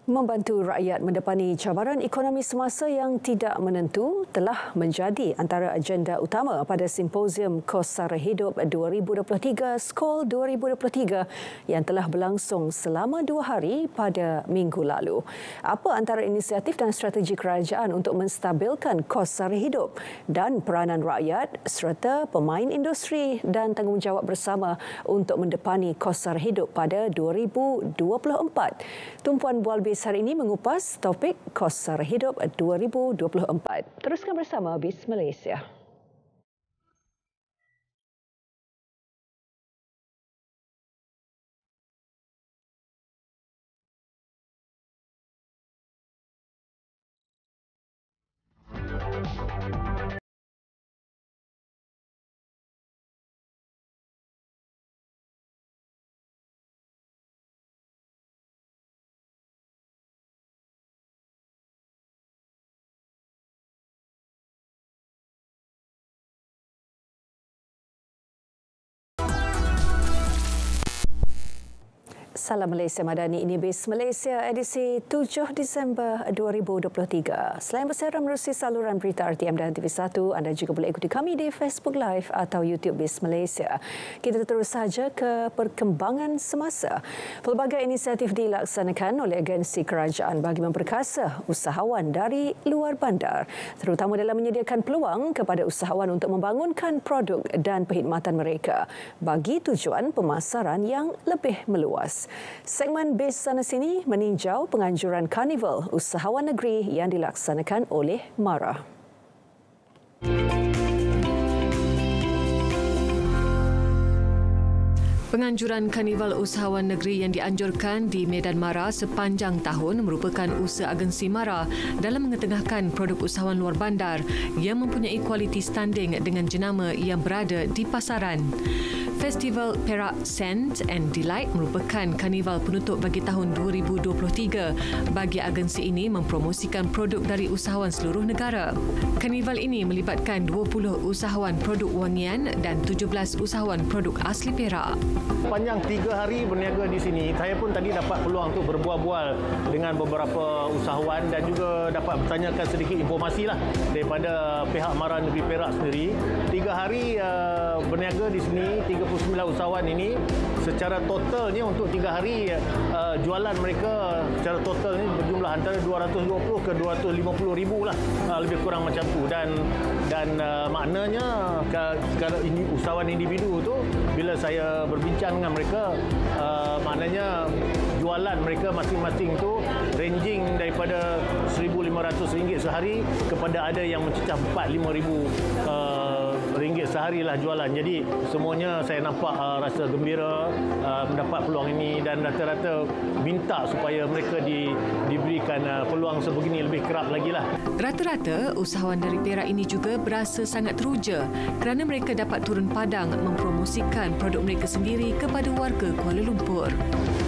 Membantu rakyat mendepani cabaran ekonomi semasa yang tidak menentu telah menjadi antara agenda utama pada Simposium Kos Sara Hidup 2023 SKOL 2023 yang telah berlangsung selama 2 hari pada minggu lalu. Apa antara inisiatif dan strategi kerajaan untuk menstabilkan kos sara hidup dan peranan rakyat serta pemain industri dan tanggungjawab bersama untuk mendepani kos sara hidup pada 2024? Tumpuan Bual hari ini mengupas topik kos sara hidup 2024. Teruskan bersama BIS Malaysia. Salam Malaysia Madani, ini BIS Malaysia edisi 7 Disember 2023. Selain bersiaran menerusi saluran berita RTM dan TV1, anda juga boleh ikuti kami di Facebook Live atau YouTube BIS Malaysia. Kita terus saja ke perkembangan semasa. Pelbagai inisiatif dilaksanakan oleh agensi kerajaan bagi memperkasa usahawan dari luar bandar, terutama dalam menyediakan peluang kepada usahawan untuk membangunkan produk dan perkhidmatan mereka bagi tujuan pemasaran yang lebih meluas. Segmen BIS Sana Sini meninjau penganjuran Karnival Usahawan Negeri yang dilaksanakan oleh MARA. Penganjuran Karnival Usahawan Negeri yang dianjurkan di Medan MARA sepanjang tahun merupakan usaha agensi MARA dalam mengetengahkan produk usahawan luar bandar yang mempunyai kualiti standing dengan jenama yang berada di pasaran. Festival Perak Scent and Delight merupakan karnival penutup bagi tahun 2023 bagi agensi ini mempromosikan produk dari usahawan seluruh negara. Karnival ini melibatkan 20 usahawan produk wangian dan 17 usahawan produk asli Perak. Panjang 3 hari berniaga di sini, saya pun tadi dapat peluang untuk berbual-bual dengan beberapa usahawan dan juga dapat bertanyakan sedikit informasi lah daripada pihak MARA Negeri Perak sendiri. 3 hari berniaga di sini, 39 usahawan ini secara totalnya untuk 3 hari jualan mereka secara total ni berjumlah antara 220 ke 250 ribu lah, lebih kurang macam tu. Dan maknanya kalau ini usahawan individu tu bila saya berbincang dengan mereka, maknanya jualan mereka masing-masing tu ranging daripada RM1,500 sehari kepada ada yang mencecah RM4,000-5,000 sehari lah jualan. Jadi semuanya saya nampak rasa gembira mendapat peluang ini dan rata-rata minta supaya mereka diberikan peluang sebegini lebih kerap lagi lah. Rata-rata usahawan dari Perak ini juga berasa sangat teruja kerana mereka dapat turun padang mempromosikan produk mereka sendiri kepada warga Kuala Lumpur.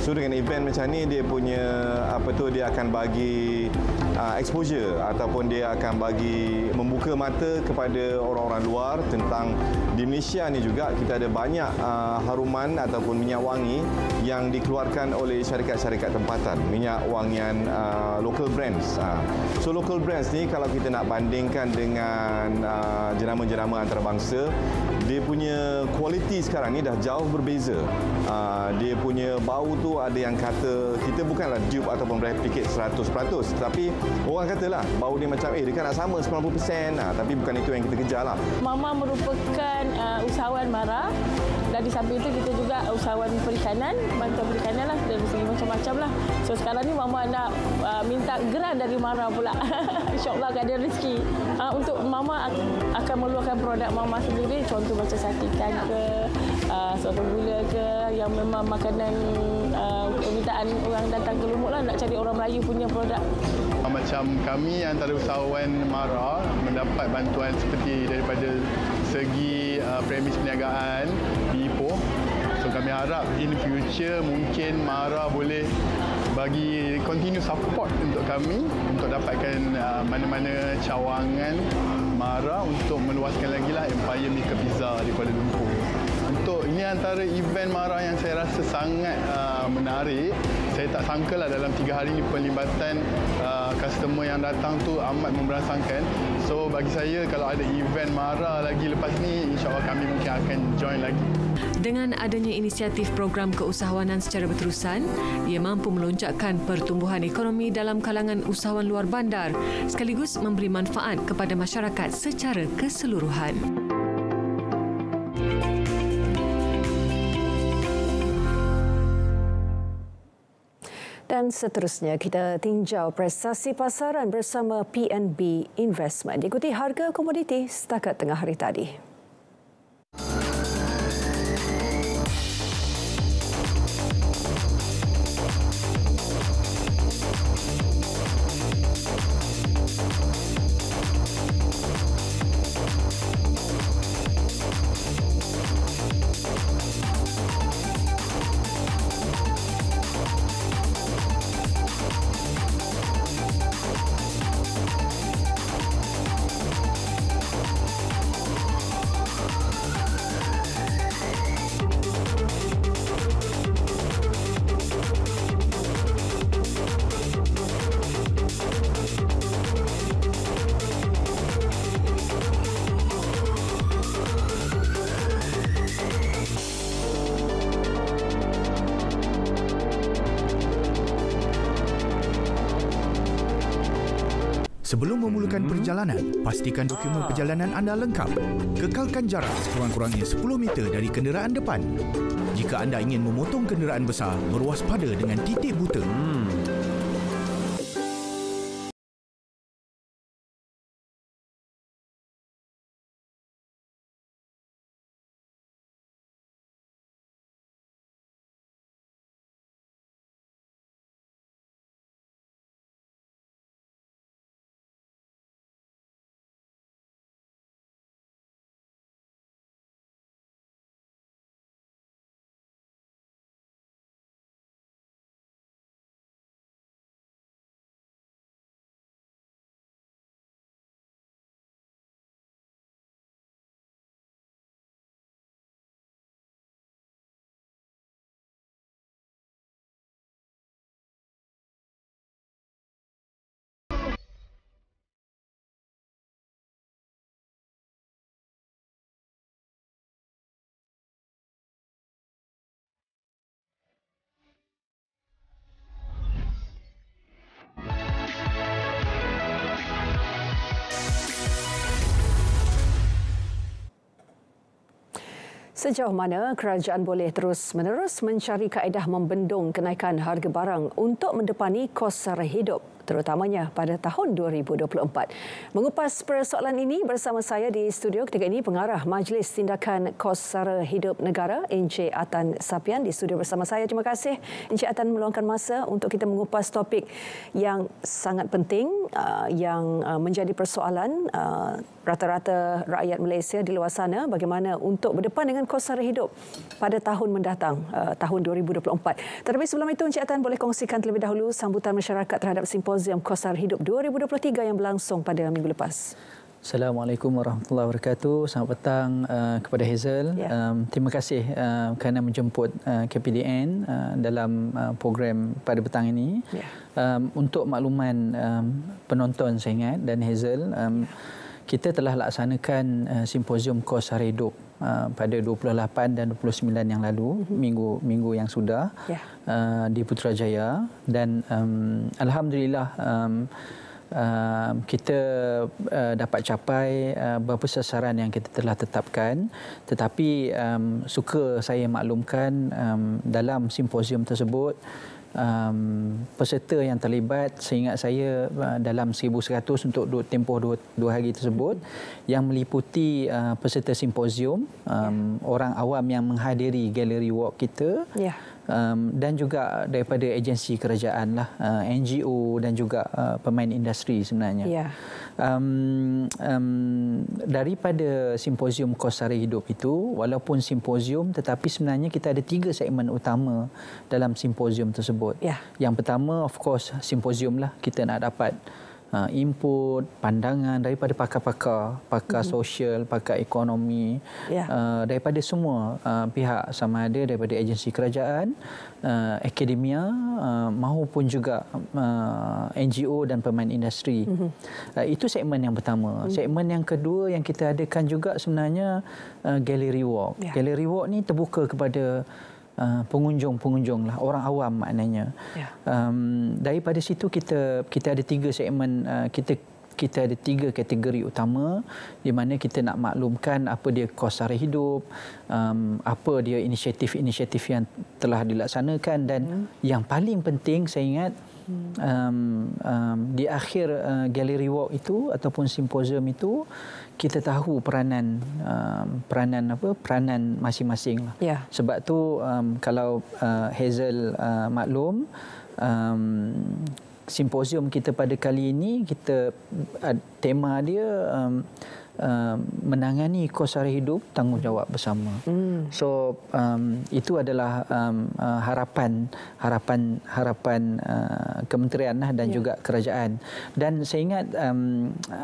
So dengan event macam ni dia punya dia akan bagi exposure ataupun dia akan bagi membuka mata kepada orang-orang luar tentang di Malaysia ni juga kita ada banyak haruman ataupun minyak wangi yang dikeluarkan oleh syarikat-syarikat tempatan, minyak wangian local brands. So local brands ni kalau kita nak bandingkan dengan jenama-jenama antarabangsa, dia punya kualiti sekarang ni dah jauh berbeza. Dia punya bau tu ada yang kata kita bukanlah dupe ataupun replicate 100%, tapi orang katalah bau dia macam dia kan nak sama 90%, tapi bukan itu yang kita kejar lah. Mama merupakan usahawan MARA dan di samping itu kita juga usahawan perikanan, bantuan perikanan lah dari segi macam-macam lah. So sekarang ni Mama nak minta geran dari MARA pula. InsyaAllah akan ada rezeki. Untuk Mama akan meluahkan produk Mama sendiri, contoh macam sate ikan ke, soto gula ke, yang memang makanan permintaan orang datang ke Lumut lah, nak cari orang Melayu punya produk. Macam kami antara usahawan MARA mendapat bantuan seperti daripada segi premis perniagaan di Ipoh. So kami harap in future mungkin MARA boleh bagi continue support untuk kami untuk dapatkan mana-mana cawangan MARA untuk meluaskan lagi lah empire Mika Pizza di Kuala Lumpur. Untuk ini antara event MARA yang saya rasa sangat menarik saya tak sangka lah dalam 3 hari ini pelibatan customer yang datang tu amat memberangsangkan. So bagi saya kalau ada event MARA lagi lepas ni, insya-Allah kami mungkin akan join lagi. Dengan adanya inisiatif program keusahawanan secara berterusan, ia mampu melonjakkan pertumbuhan ekonomi dalam kalangan usahawan luar bandar sekaligus memberi manfaat kepada masyarakat secara keseluruhan. Dan seterusnya kita tinjau prestasi pasaran bersama PNB Investment. Diikuti harga komoditi setakat tengah hari tadi. Sebelum memulakan perjalanan, pastikan dokumen perjalanan anda lengkap. Kekalkan jarak sekurang-kurangnya 10 meter dari kenderaan depan. Jika anda ingin memotong kenderaan besar, berwaspada dengan titik buta. Sejauh mana kerajaan boleh terus-menerus mencari kaedah membendung kenaikan harga barang untuk mendepani kos sara hidup, terutamanya pada tahun 2024. Mengupas persoalan ini bersama saya di studio ketika ini Pengarah Majlis Tindakan Kos Sara Hidup Negara, Encik Atan Sapian di studio bersama saya. Terima kasih Encik Atan meluangkan masa untuk kita mengupas topik yang sangat penting yang menjadi persoalan rata-rata rakyat Malaysia di luar sana, bagaimana untuk berdepan dengan kos sara hidup pada tahun mendatang, tahun 2024. Tetapi sebelum itu, Encik Atan boleh kongsikan terlebih dahulu sambutan masyarakat terhadap Simposium Kos Sara Hidup 2023 yang berlangsung pada minggu lepas. Assalamualaikum warahmatullahi wabarakatuh. Selamat petang kepada Hazel. Terima kasih kerana menjemput KPDN dalam program pada petang ini. Untuk makluman penonton saya ingat dan Hazel, kita telah laksanakan simposium kos sara hidup pada 28 dan 29 yang lalu, minggu yang sudah di Putrajaya, dan alhamdulillah kita dapat capai beberapa sasaran yang kita telah tetapkan. Tetapi suka saya maklumkan dalam simposium tersebut peserta yang terlibat, seingat saya dalam 1,100 untuk tempoh 2 hari tersebut, yang meliputi peserta simposium, orang awam yang menghadiri galeri walk kita, dan juga daripada agensi kerajaan lah, NGO dan juga pemain industri sebenarnya. Daripada simposium kos sara hidup itu, walaupun simposium, tetapi sebenarnya kita ada 3 segmen utama dalam simposium tersebut. Yang pertama, of course, simposium lah, kita nak dapat input, pandangan daripada pakar sosial, pakar ekonomi, daripada semua pihak, sama ada daripada agensi kerajaan, akademia, maupun juga NGO dan pemain industri. Itu segmen yang pertama. Segmen yang kedua yang kita adakan juga sebenarnya Gallery Walk. Gallery Walk ni terbuka kepada pengunjung lah, orang awam maknanya. Daripada situ kita ada 3 segmen, kita ada 3 kategori utama di mana kita nak maklumkan apa dia kos sara hidup, apa dia inisiatif-inisiatif yang telah dilaksanakan, dan yang paling penting saya ingat di akhir Gallery Walk itu ataupun simposium itu kita tahu peranan masing-masing lah. Sebab tu kalau Hazel maklum, simposium kita pada kali ini, kita tema dia menangani kos sara hidup tanggungjawab bersama. So itu adalah harapan kementerian dan juga kerajaan. Dan saya ingat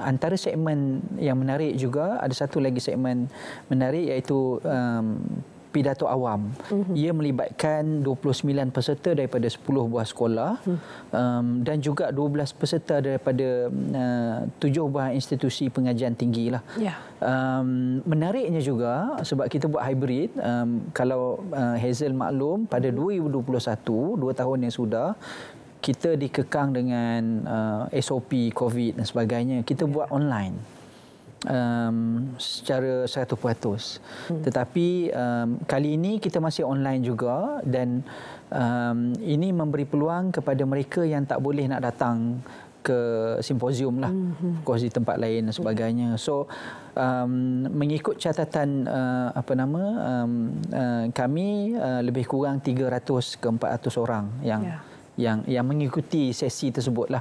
antara segmen yang menarik juga, ada satu lagi segmen menarik, iaitu pidato awam. Ia melibatkan 29 peserta daripada 10 buah sekolah dan juga 12 peserta daripada 7 buah institusi pengajian tinggi lah. Menariknya juga sebab kita buat hybrid, kalau Hazel maklum pada 2021, 2 tahun yang sudah, kita dikekang dengan SOP COVID dan sebagainya, kita buat online secara 100%. Tetapi kali ini kita masih online juga, dan ini memberi peluang kepada mereka yang tak boleh nak datang ke simposium lah, di tempat lain dan sebagainya. So mengikut catatan kami, lebih kurang 300 ke 400 orang yang mengikuti sesi tersebutlah.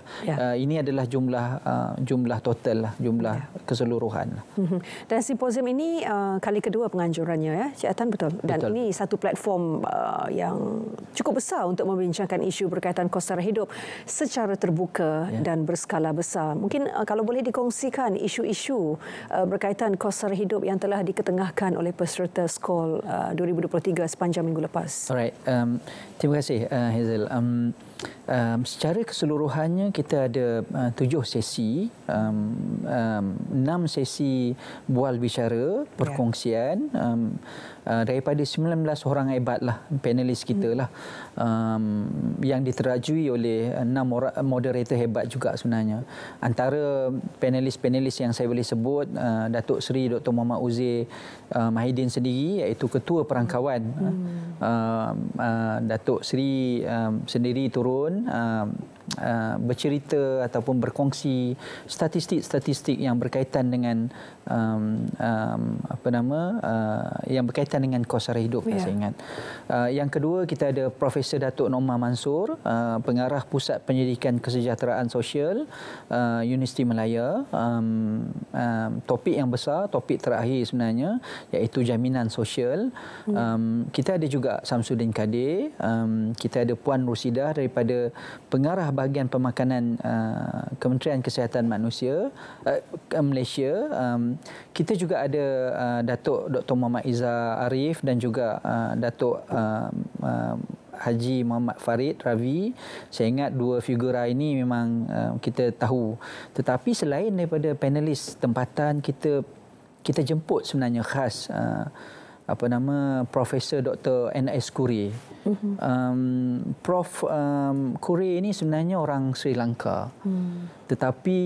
Ini adalah jumlah total lah, jumlah keseluruhan. Dan simposium ini kali kedua penganjurannya, ya, Cik Atan, betul? Dan ini satu platform yang cukup besar untuk membincangkan isu berkaitan kos sara hidup secara terbuka dan berskala besar. Mungkin kalau boleh dikongsikan isu-isu berkaitan kos sara hidup yang telah diketengahkan oleh peserta SKOL 2023 sepanjang minggu lepas. Alright, terima kasih Hazel. Secara keseluruhannya kita ada 7 sesi, 6 sesi bual bicara, perkongsian, daripada 19 orang hebat lah, panelis kita lah, yang diterajui oleh 6 moderator hebat juga sebenarnya. Antara panelis-panelis yang saya boleh sebut, Datuk Seri Dr. Muhammad Uzair Mahidin sendiri, iaitu Ketua Perangkawan. Datuk Seri sendiri turun bercerita ataupun berkongsi statistik-statistik yang berkaitan dengan yang berkaitan dengan kos sara hidup, saya ingat. Yang kedua, kita ada Profesor Datuk Norma Mansur, pengarah Pusat Pendidikan Kesejahteraan Sosial Universiti Malaya. Topik yang besar, topik terakhir sebenarnya, iaitu jaminan sosial. Kita ada juga Samsudin Kadir, kita ada Puan Rusidah daripada pengarah bahagian pemakanan Kementerian Kesihatan Manusia Malaysia. Kita juga ada Datuk Dr. Muhammad Izzah Arif dan juga Datuk Haji Muhammad Farid Ravi. Saya ingat 2 figura ini memang kita tahu. Tetapi selain daripada panelis tempatan, kita jemput sebenarnya khas Profesor Dr. N.S. Kuri. Prof. Kuri ini sebenarnya orang Sri Lanka. Tetapi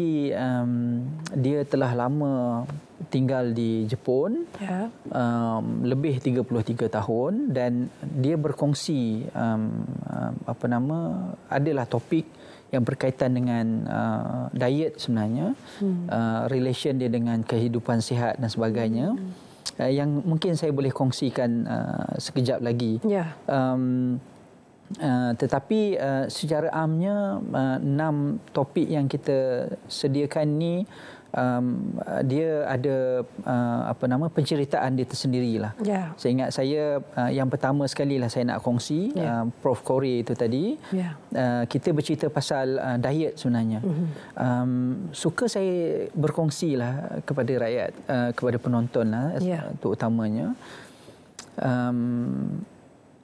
dia telah lama tinggal di Jepun, lebih 33 tahun, dan dia berkongsi adalah topik yang berkaitan dengan diet sebenarnya, relation dia dengan kehidupan sihat dan sebagainya. Yang mungkin saya boleh kongsikan sekejap lagi. Tetapi secara amnya 6 topik yang kita sediakan ni dia ada penceritaan dia tersendirilah. Yeah. Saya ingat saya yang pertama sekali lah saya nak kongsi Prof Corey itu tadi. Kita bercerita pasal diet sebenarnya. Suka saya berkongsi lah kepada rakyat, kepada penonton lah terutamanya.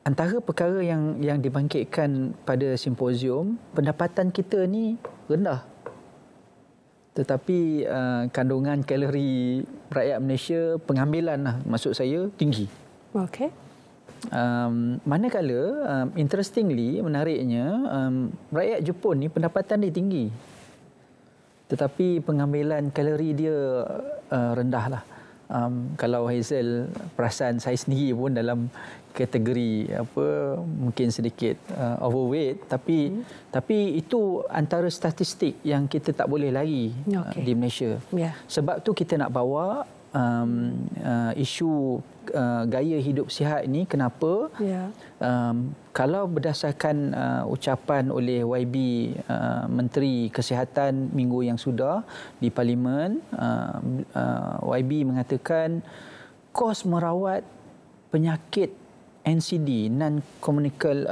Antara perkara yang dibangkitkan pada simposium, pendapatan kita ni rendah. Tetapi kandungan kalori rakyat Malaysia, pengambilan lah maksud saya, tinggi. Okey. Manakala, interestingly, menariknya, rakyat Jepun ni pendapatan dia tinggi. Tetapi pengambilan kalori dia rendah lah. Kalau Hazel perasan saya sendiri pun dalam kategori mungkin sedikit overweight, tapi itu antara statistik yang kita tak boleh lari di Malaysia. Sebab tu kita nak bawa isu gaya hidup sihat ini. Kenapa? Kalau berdasarkan ucapan oleh YB Menteri Kesihatan minggu yang sudah di Parlimen, YB mengatakan kos merawat penyakit NCD, non-communicable,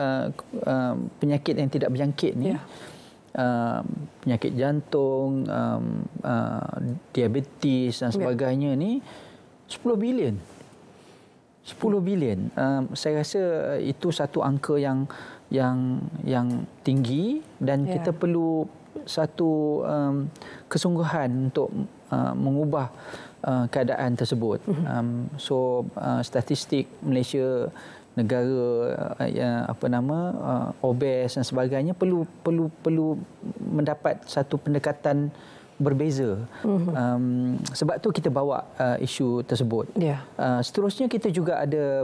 penyakit yang tidak berjangkit ni, penyakit jantung, diabetes dan sebagainya ni 10 bilion. 10 bilion. Saya rasa itu satu angka yang tinggi dan kita perlu satu kesungguhan untuk mengubah keadaan tersebut. Statistik Malaysia, negara obes dan sebagainya perlu mendapat satu pendekatan berbeza. Sebab tu kita bawa isu tersebut. Seterusnya kita juga ada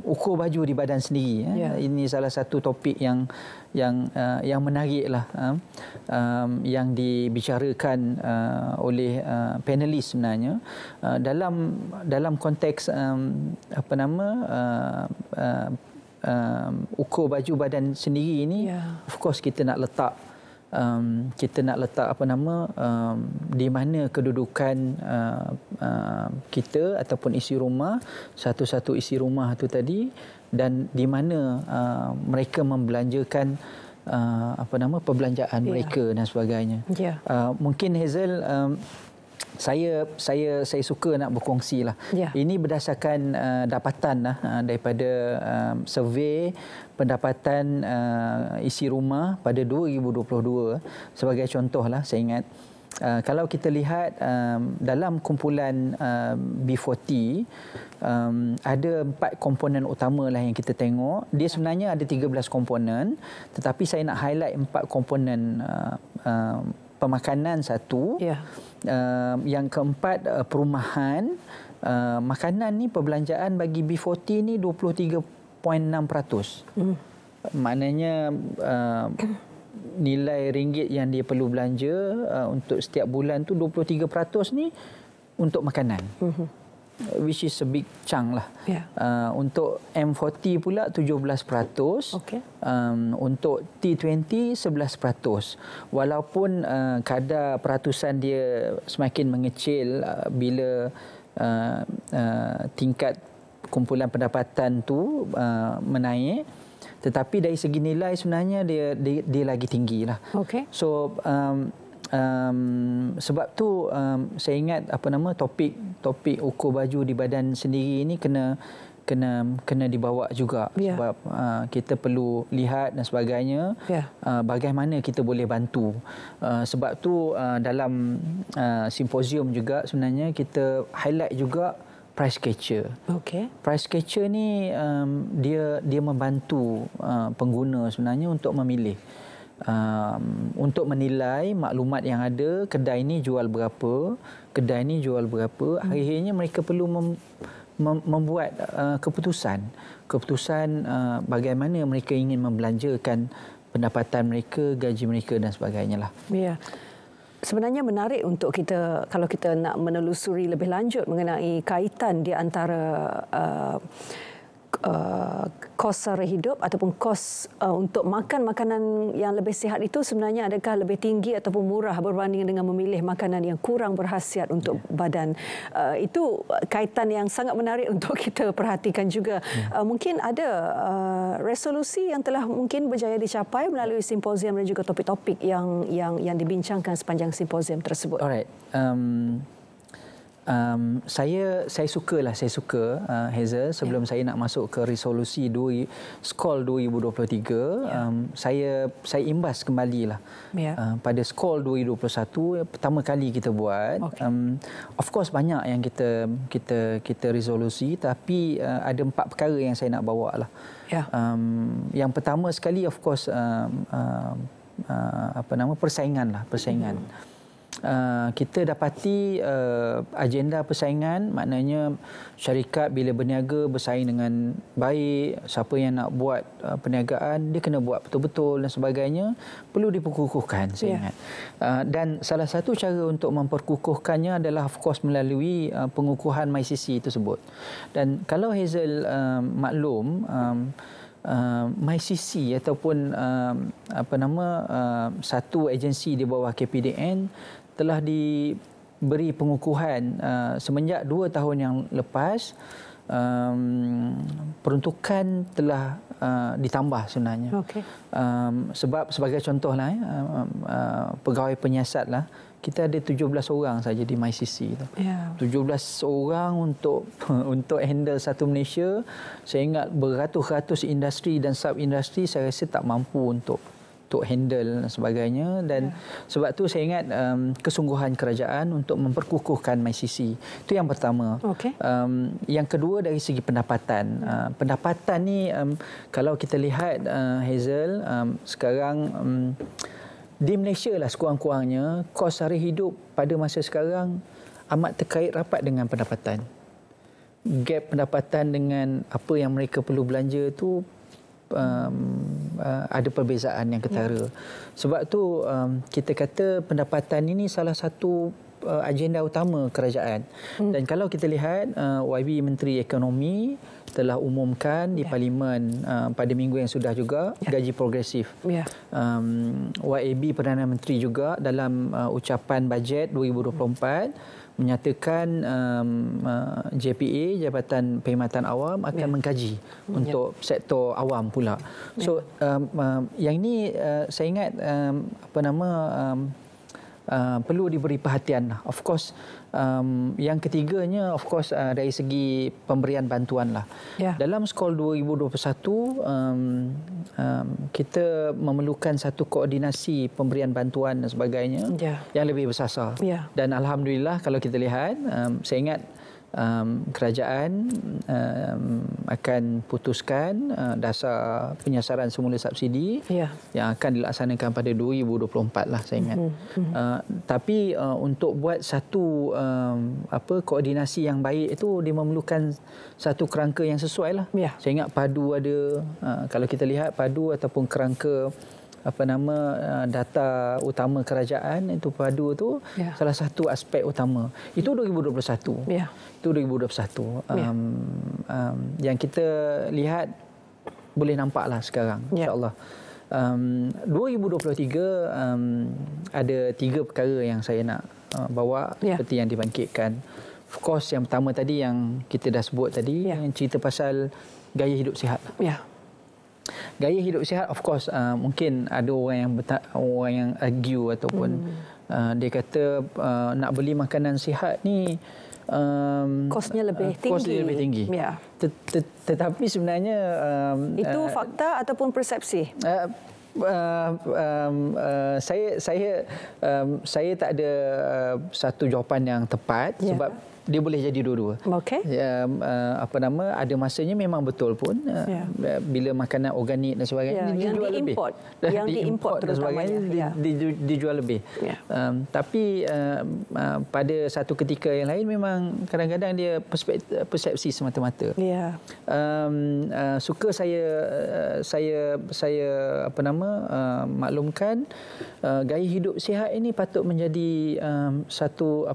ukur baju di badan sendiri. Ini salah satu topik yang menariklah, yang dibicarakan oleh panelis sebenarnya dalam konteks ukur baju badan sendiri ini. Of course kita nak letak di mana kedudukan kita ataupun isi rumah, satu-satu isi rumah itu tadi, dan di mana mereka membelanjakan perbelanjaan mereka dan sebagainya. Mungkin Hazel, saya suka nak berkongsi lah. Ini berdasarkan dapatan lah daripada survey pendapatan isi rumah pada 2022. Sebagai contoh lah, saya ingat kalau kita lihat dalam kumpulan B40 ada 4 komponen utama lah yang kita tengok. Dia sebenarnya ada 13 komponen, tetapi saya nak highlight 4 komponen. Pemakanan satu, yang keempat perumahan. Makanan ni perbelanjaan bagi B40 ni 23.6%. Maknanya nilai ringgit yang dia perlu belanja untuk setiap bulan tu 23% ni untuk makanan. Which is a big chunk lah. Untuk M40 pula 17%. Untuk T20 11%. Walaupun kadar peratusan dia semakin mengecil bila tingkat kumpulan pendapatan tu menaik, tetapi dari segi nilai sebenarnya dia lagi tinggi lah. So sebab tu saya ingat topik ukur baju di badan sendiri ini kena dibawa juga. Sebab kita perlu lihat dan sebagainya, bagaimana kita boleh bantu. Sebab tu dalam simposium juga sebenarnya kita highlight juga price catcher. Price catcher ni dia membantu pengguna sebenarnya untuk memilih, untuk menilai maklumat yang ada, kedai ni jual berapa, kedai ni jual berapa. Akhirnya mereka perlu membuat keputusan bagaimana mereka ingin membelanjakan pendapatan mereka, gaji mereka dan sebagainya lah. Sebenarnya menarik untuk kita, kalau kita nak menelusuri lebih lanjut mengenai kaitan di antara kos sara hidup ataupun kos untuk makan makanan yang lebih sihat itu sebenarnya adakah lebih tinggi ataupun murah berbanding dengan memilih makanan yang kurang berkhasiat untuk badan? Itu kaitan yang sangat menarik untuk kita perhatikan juga. Mungkin ada resolusi yang telah mungkin berjaya dicapai melalui simposium dan juga topik-topik yang dibincangkan sepanjang simposium tersebut. Alright. Saya suka Hazel, sebelum saya nak masuk ke resolusi SKOL 2023, saya imbas kembalilah pada SKOL 2021 pertama kali kita buat. Of course banyak yang kita resolusi, tapi ada 4 perkara yang saya nak bawa lah. Yang pertama sekali of course persaingan. Kita dapati agenda persaingan, maknanya syarikat bila berniaga bersaing dengan baik, siapa yang nak buat perniagaan dia kena buat betul-betul dan sebagainya, perlu diperkukuhkan saya ingat. Dan salah satu cara untuk memperkukuhkannya adalah of course melalui pengukuhan MyCC tersebut. Dan kalau Hazel maklum, MyCC ataupun satu agensi di bawah KPDN telah diberi pengukuhan semenjak 2 tahun yang lepas. Peruntukan telah ditambah sebenarnya. Sebab sebagai contohlah pegawai penyiasat lah, kita ada 17 orang saja di MyCC tu. 17 orang untuk handle satu Malaysia. Saya ingat beratus-ratus industri dan sub-industri saya rasa tak mampu untuk handle dan sebagainya. Dan sebab tu saya ingat kesungguhan kerajaan untuk memperkukuhkan MyCC. Itu yang pertama. Yang kedua dari segi pendapatan. Pendapatan ni kalau kita lihat Hazel, sekarang di Malaysia lah sekurang-kurangnya kos sara hidup pada masa sekarang amat terkait rapat dengan pendapatan. Gap pendapatan dengan apa yang mereka perlu belanja tu ada perbezaan yang ketara. Sebab tu kita kata pendapatan ini salah satu agenda utama kerajaan. Dan kalau kita lihat YB Menteri Ekonomi telah umumkan di Parlimen pada minggu yang sudah juga gaji progresif. YAB Perdana Menteri juga dalam ucapan bajet 2024 menyatakan JPA, Jabatan Perkhidmatan Awam akan mengkaji untuk sektor awam pula. So yang ini saya ingat perlu diberi perhatian. Of course yang ketiganya of course dari segi pemberian bantuan lah. Dalam SKOL 2021 kita memerlukan satu koordinasi pemberian bantuan dan sebagainya yang lebih bersasar. Dan alhamdulillah kalau kita lihat saya ingat kerajaan akan putuskan dasar penyasaran semula subsidi yang akan dilaksanakan pada 2024 lah saya ingat. Tapi untuk buat satu koordinasi yang baik itu dia memerlukan satu kerangka yang sesuai lah. Saya ingat padu ada, kalau kita lihat padu ataupun kerangka data utama kerajaan itu padu tu salah satu aspek utama. Itu 2021. Itu 2021. Yang kita lihat boleh nampaklah sekarang insya-Allah. 2023 ada 3 perkara yang saya nak bawa seperti yang dibangkitkan. Of course yang pertama tadi yang kita dah sebut tadi yang cerita pasal gaya hidup sihat. Gaya hidup sihat of course mungkin ada orang yang argue ataupun dia kata nak beli makanan sihat ni kosnya lebih tinggi. Tetapi sebenarnya itu fakta ataupun persepsi? Saya tak ada satu jawapan yang tepat sebab dia boleh jadi dua-dua. Ada masanya memang betul pun bila makanan organik dan sebagainya dijual lebih. Yang diimport dan sebagainya dijual lebih. Tapi pada satu ketika yang lain memang kadang-kadang dia persepsi semata-mata. Suka saya maklumkan gaya hidup sihat ini patut menjadi satu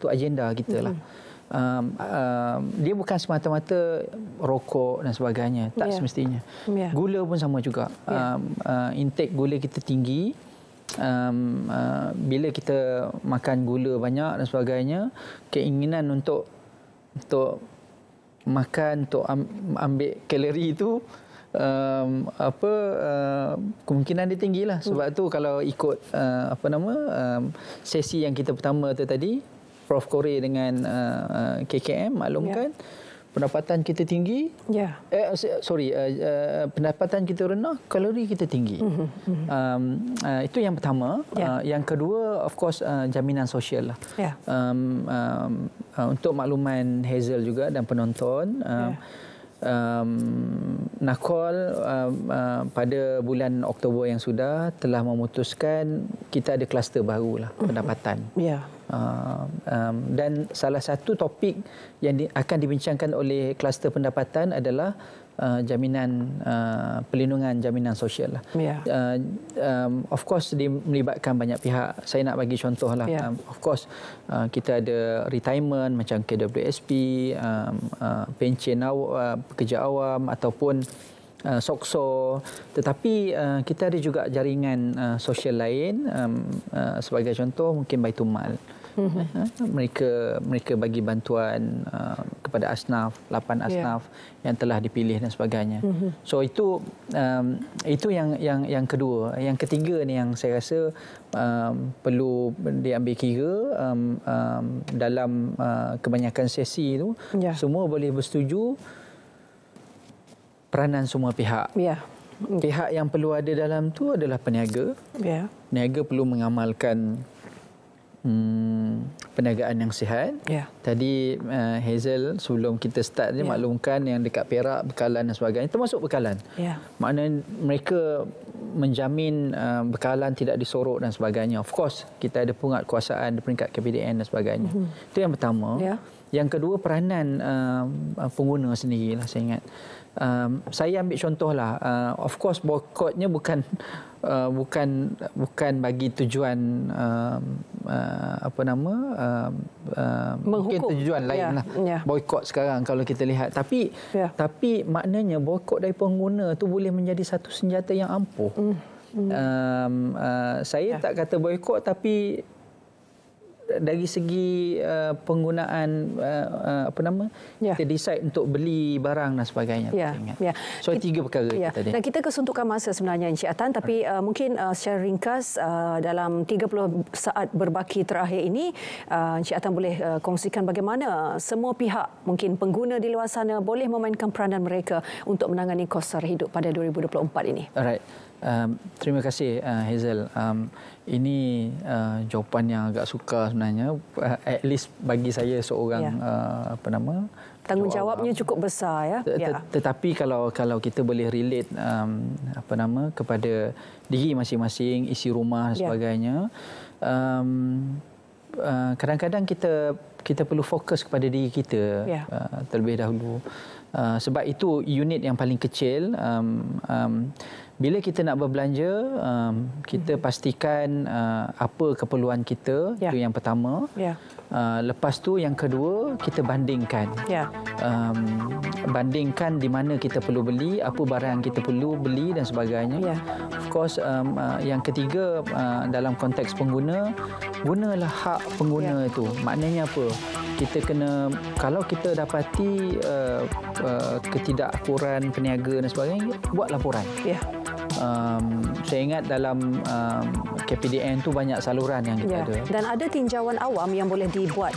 agenda kita lah. dia bukan semata-mata rokok dan sebagainya, tak semestinya. Gula pun sama juga. Intake gula kita tinggi. Bila kita makan gula banyak dan sebagainya, keinginan untuk makan, untuk ambil kalori itu kemungkinan dia tinggilah. Sebab tu kalau ikut sesi yang kita pertama tu tadi, Prof Korey dengan KKM maklumkan, pendapatan kita tinggi, pendapatan kita rendah, kalori kita tinggi. Itu yang pertama. Yang kedua, of course, jaminan sosial lah. Untuk makluman Hazel juga dan penonton, NACOL pada bulan Oktober yang sudah telah memutuskan kita ada kluster baru lah, pendapatan. Dan salah satu topik yang akan dibincangkan oleh kluster pendapatan adalah jaminan perlindungan jaminan sosial lah. Of course dia melibatkan banyak pihak. Saya nak bagi contoh lah. Of course kita ada retirement macam KWSP, pencen pekerja awam ataupun SOKSO, tetapi kita ada juga jaringan sosial lain. Sebagai contoh mungkin Baitul Mal. Mereka bagi bantuan kepada asnaf, 8 asnaf yang telah dipilih dan sebagainya. So itu yang kedua. Yang ketiga ni yang saya rasa perlu diambil kira dalam kebanyakan sesi itu, semua boleh bersetuju peranan semua pihak. Pihak yang perlu ada dalam tu adalah peniaga. Peniaga perlu mengamalkan perniagaan yang sihat. Tadi Hazel sebelum kita start dia maklumkan yang dekat Perak bekalan dan sebagainya, termasuk bekalan. Maknanya mereka menjamin bekalan tidak disorok dan sebagainya. Of course kita ada penguatkuasaan di peringkat KPDN dan sebagainya. Itu yang pertama. Yang kedua, peranan pengguna sendirilah saya ingat. Saya ambil contohlah, of course boikotnya bukan bagi tujuan mungkin tujuan lain lah. Boikot sekarang kalau kita lihat, tapi maknanya boikot dari pengguna tu boleh menjadi satu senjata yang ampuh. Saya tak kata boikot, tapi dari segi penggunaan kita decide untuk beli barang dan sebagainya. So tiga perkara itu tadi. Dan kita kesuntukan masa sebenarnya Encik Atan, tapi mungkin secara ringkas dalam 30 saat berbaki terakhir ini, Encik Atan boleh kongsikan bagaimana semua pihak, mungkin pengguna di luar sana, boleh memainkan peranan mereka untuk menangani kos sara hidup pada 2024 ini. Alright. Terima kasih Hazel. Ini jawapan yang agak sukar sebenarnya, at least bagi saya seorang tanggungjawabnya cukup besar tetapi kalau kita boleh relate kepada diri masing-masing, isi rumah dan sebagainya, kadang-kadang kita perlu fokus kepada diri kita terlebih dahulu. Sebab itu unit yang paling kecil. Bila kita nak berbelanja, kita pastikan apa keperluan kita, itu yang pertama. Lepas tu yang kedua, kita bandingkan. Bandingkan di mana kita perlu beli, apa barang kita perlu beli dan sebagainya. Of course, yang ketiga, dalam konteks pengguna, gunalah hak pengguna itu. Maknanya apa? Kita kena, kalau kita dapati ketidakakuran peniaga dan sebagainya, buat laporan. Saya ingat dalam KPDN tu banyak saluran yang kita ada. Dan ada tinjauan awam yang boleh dibuat,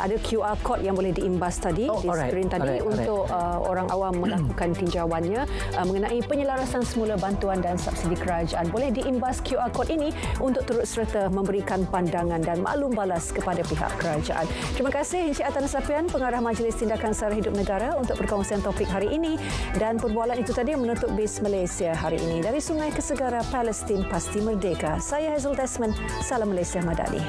ada QR code yang boleh diimbas tadi di skrin tadi untuk orang awam melakukan tinjauannya mengenai penyelarasan semula bantuan dan subsidi kerajaan. Boleh diimbas QR code ini untuk turut serta memberikan pandangan dan maklum balas kepada pihak kerajaan. Terima kasih Encik Atan Sapian, Pengarah Majlis Tindakan Sara Hidup Negara, untuk perkongsian topik hari ini, dan perbualan itu tadi menutup BIS Malaysia hari ini. Dari Sungai ke Segara, Palestin pasti merdeka. Saya Hazel Desmond, salam Malaysia Madani.